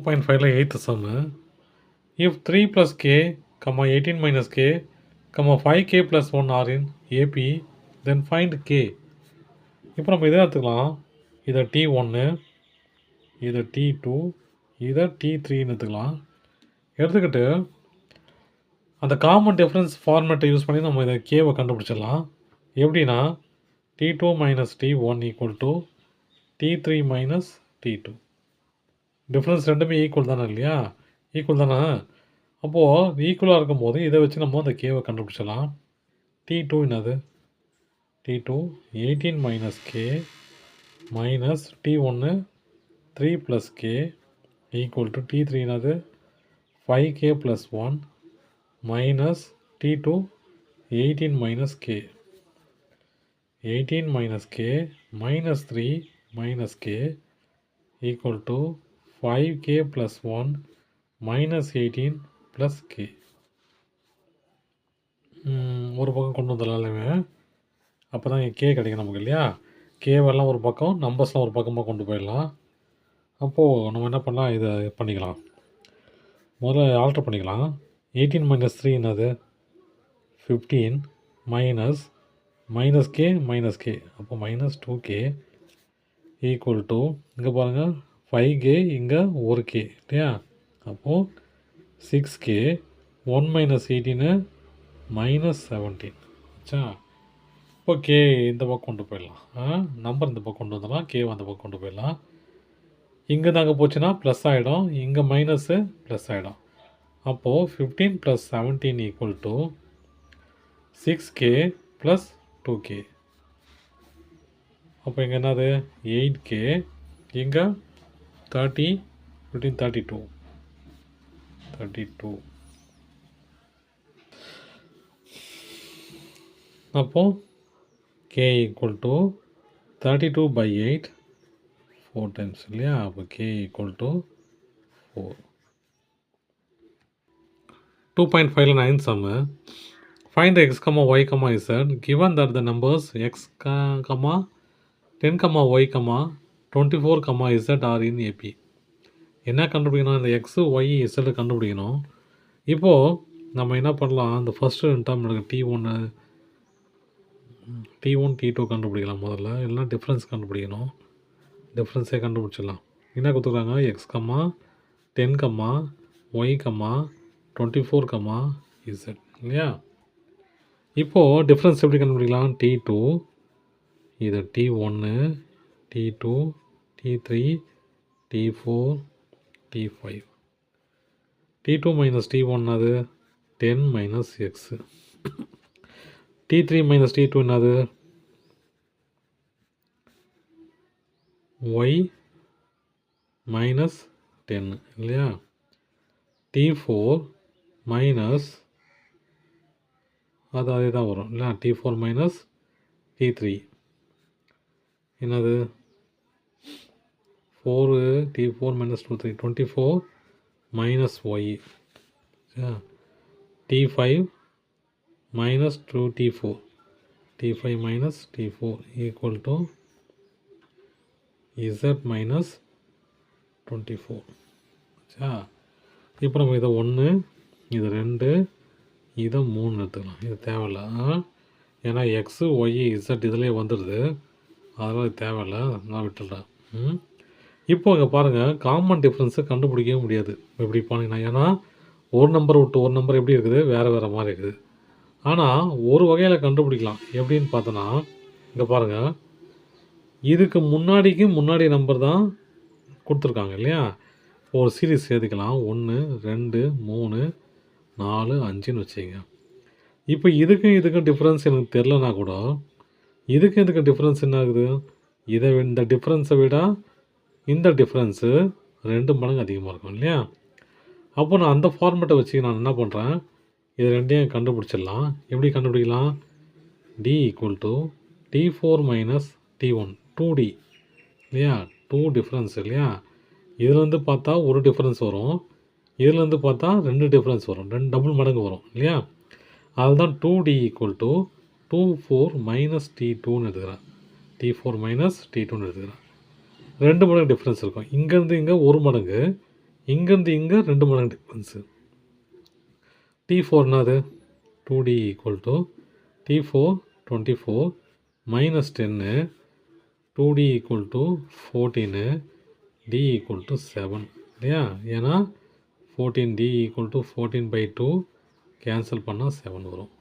2.5 8th sum. If 3 plus k, 18 minus k, 5k plus 1 are in AP, then find k. இப்போ நம்ம இதை எடுத்துக்கலாம். இதை T1, இதை T2, இதை T3ன்னு எடுத்துக்கலாம். எடுத்துக்கிட்டு அந்த காமன் டிஃப்ரென்ஸ் ஃபார்மேட்டை யூஸ் பண்ணி நம்ம இதை கேவை கண்டுபிடிச்சிடலாம். எப்படின்னா T2 minus T1 equal to T3 minus T2. Difference ரெண்டுமே ஈக்குவல் தானே இல்லையா? ஈக்குவல் தானே? அப்போது ஈக்குவலாக இருக்கும்போது இதை வச்சு நம்ம அந்த கேவை கண்டுபிடிச்சலாம். T2 என்னது? T2 18 minus k minus T1 3 plus k equal to T3 என்னது? 5k plus 1 minus T2 18 minus k. 18 minus k minus 3 minus k equal to 5k plus 1 minus 18 plus k. ஒரு பக்கம் கொண்டு வந்துடலாமே, அப்போ தான் கே கிடைக்கும் நமக்கு இல்லையா? கேவெல்லாம் ஒரு பக்கம், நம்பர்ஸ்லாம் ஒரு பக்கமாக கொண்டு போயிடலாம். அப்போது நம்ம என்ன பண்ணலாம், இதை பண்ணிக்கலாம். முதல்ல ஆல்ட்ரு பண்ணிக்கலாம். 18 minus 3 என்னது? 15 minus k minus k, அப்போ minus 2k ஈக்குவல் டு இங்கே பாருங்கள் 5k, இங்கே 1k இல்லையா? அப்போது 6k 1 minus 18 minus 17 ஆச்சா? இப்போ கே இந்த பக்கம் கொண்டு போயிடலாம். நம்பர் இந்த பக்கம் கொண்டு வந்துடலாம், கே அந்த பக்கம் கொண்டு போயிடலாம். இங்கே தாங்க போச்சுன்னா ப்ளஸ் ஆகிடும், இங்கே மைனஸு ப்ளஸ் ஆகிடும். அப்போது 15 + 17 ஈக்குவல் டு 6k + 2k. அப்போ இங்கே என்னது? 8k, இங்கே 30, 15 32. அப்போது k ஈக்குவல் டு 32/8 4 டைம்ஸ் இல்லையா? அப்போ k equal to 4. 2.5 9th sum. Find the x, y, z given that the numbers x, 10, y, 24, z are in AP. என்ன கண்டுபிடிக்கணும்? இந்த x, y, z கண்டுபிடிக்கணும். இப்போது நம்ம என்ன பண்ணலாம், இந்த ஃபஸ்ட்டு டேர்ம் எனக்கு T1 T2 கண்டுபிடிக்கலாம் முதல்ல. இல்லைனா டிஃப்ரென்ஸ் கண்டுபிடிக்கணும். டிஃப்ரென்ஸே கண்டுபிடிச்சிடலாம். என்ன கொடுத்துருக்காங்க? x, 10, y, 24, z இல்லையா? இப்போது டிஃப்ரென்ஸ் எப்படி கண்டுபிடிக்கலாம்? T2, இது T1, T2, T3, T4, T5. T2 minus T1 அது 10 minus x. T3 minus T2 என்னது? y minus 10 இல்லையா? T4 minus அதே தான் வரும் இல்லை? T4 minus T3 என்னது? 4 T4 minus 2 3 24 minus y. T5 minus 2 T4, T5 minus T4 equal to z minus 24. இப்போ நம்ம இதை 1, இது 2, இதை 3 எடுத்துக்கலாம். இது தேவையில்லை, ஏன்னா எக்ஸு ஒய் இசட் இதிலே வந்துடுது, அதனால் இது தேவையில்லை, நான் விட்டுடுறேன். இப்போ இங்கே பாருங்கள், காமன் டிஃப்ரென்ஸை கண்டுபிடிக்கவே முடியாது எப்படி போனீங்கன்னா. ஏன்னா ஒரு நம்பர் விட்டு ஒரு நம்பர் எப்படி இருக்குது, வேறு வேறு மாதிரி இருக்குது. ஆனால் ஒரு வகையில் கண்டுபிடிக்கலாம். எப்படின்னு பார்த்தோன்னா, இங்கே பாருங்கள், இதுக்கு முன்னாடி நம்பர் தான் கொடுத்துருக்காங்க இல்லையா? ஒரு சீரீஸ் எழுதிக்கலாம். 1 2 3 4 5ன்னு வச்சுங்க. இப்போ இதுக்கும் டிஃப்ரென்ஸ் எனக்கு தெரிலனா கூட, இதுக்கு டிஃப்ரென்ஸ் என்ன ஆகுது? இந்த டிஃப்ரென்ஸை விட இந்த டிஃப்ரென்ஸு 2 மடங்கு அதிகமாக இருக்கும் இல்லையா? அப்போ நான் அந்த ஃபார்மேட்டை வச்சு நான் என்ன பண்ணுறேன், இது ரெண்டையும் கண்டுபிடிச்சிடலாம். எப்படி கண்டுபிடிக்கலாம்? D equal to T4 minus T1 2D இல்லையா? 2 டிஃப்ரென்ஸ் இல்லையா? இதுலேருந்து பார்த்தா ஒரு டிஃப்ரென்ஸ் வரும், இதுலேருந்து பார்த்தா 2 டிஃப்ரென்ஸ் வரும், 2 டபுள் மடங்கு வரும் இல்லையா? அதுதான் 2D ஈக்குவல் டு 24 மைனஸ் T2ன்னு எடுத்துக்கிறேன். T4 மைனஸ் T2ன்னு எடுத்துக்கிறேன். 2 மடங்கு டிஃப்ரென்ஸ் இருக்கும். இங்கேருந்து இங்கே 1 மடங்கு, இங்கேருந்து இங்கே 2 மடங்கு டிஃப்ரென்ஸு. T4 என்னது 2D equal to T4 24 minus 10 2D equal to 14 D equal to 7 இல்லையா? ஏன்னா 14D ஈக்குவல் டு 14/2 கேன்சல் பண்ணால் 7 வரும்.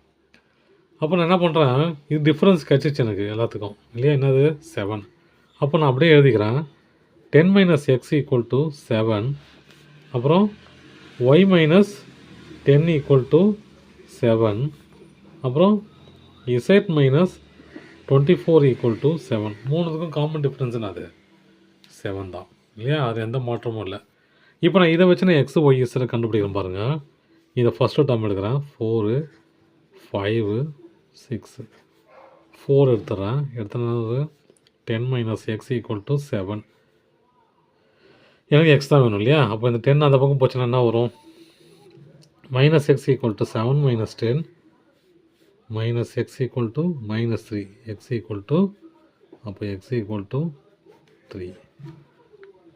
அப்போ நான் என்ன பண்ணுறேன், இது டிஃப்ரென்ஸ் கிடச்சிச்சு எனக்கு எல்லாத்துக்கும் இல்லையா? என்னது 7. அப்போ நான் அப்படியே எழுதிக்கிறேன் 10 - x ஈக்குவல் டு 7. அப்புறம் y - 10 ஈக்குவல் டு 7. அப்புறம் z - 24 ஈக்குவல் டு 7. மூணுத்துக்கும் காமன் டிஃப்ரென்ஸ்னு அது 7 தான் இல்லையா? அது எந்த மாற்றமும் இல்லை. இப்போ நான் இதை வச்சு நான் எக்ஸ் ஒய் இசட் கண்டுபிடிக்கிறேன் பாருங்கள். இதை ஃபஸ்ட்டு டேர்ம் எடுக்கிறேன் 4 5 6 4 எடுத்துடுறேன். எடுத்துனது 10 - x ஈக்குவல் டு 7. எனக்கு எக்ஸ் தான் வேணும் இல்லையா? அப்போ இந்த 10 அந்த பக்கம் போச்சுன்னா என்ன வரும்? -x equal to 7 - 10 -x equal to -3 x equal to அப்போ x equal to 3.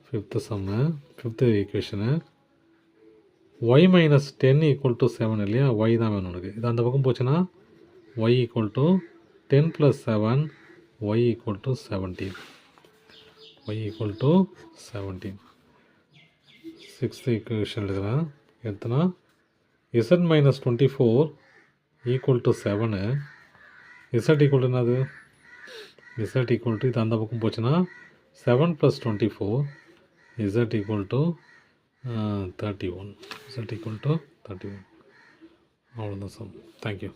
Fifth sum fifth equation y - 10 equal to 7 இல்லையா? y தான் வேணும் உனக்கு. இது அந்த பக்கம் போச்சுன்னா y equal to 10 + 7 y equal to 17. y equal to 17. Sixth equation எழுதுகிறேன். எடுத்தனா z - 24 equal to 7. z equal to என்னது? z ஈக்குவல் டு இது அந்த பக்கம் போச்சுன்னா 7 + 24 z equal to 31. z equal to 31. அவ்வளோதான் சம். தேங்க்யூ.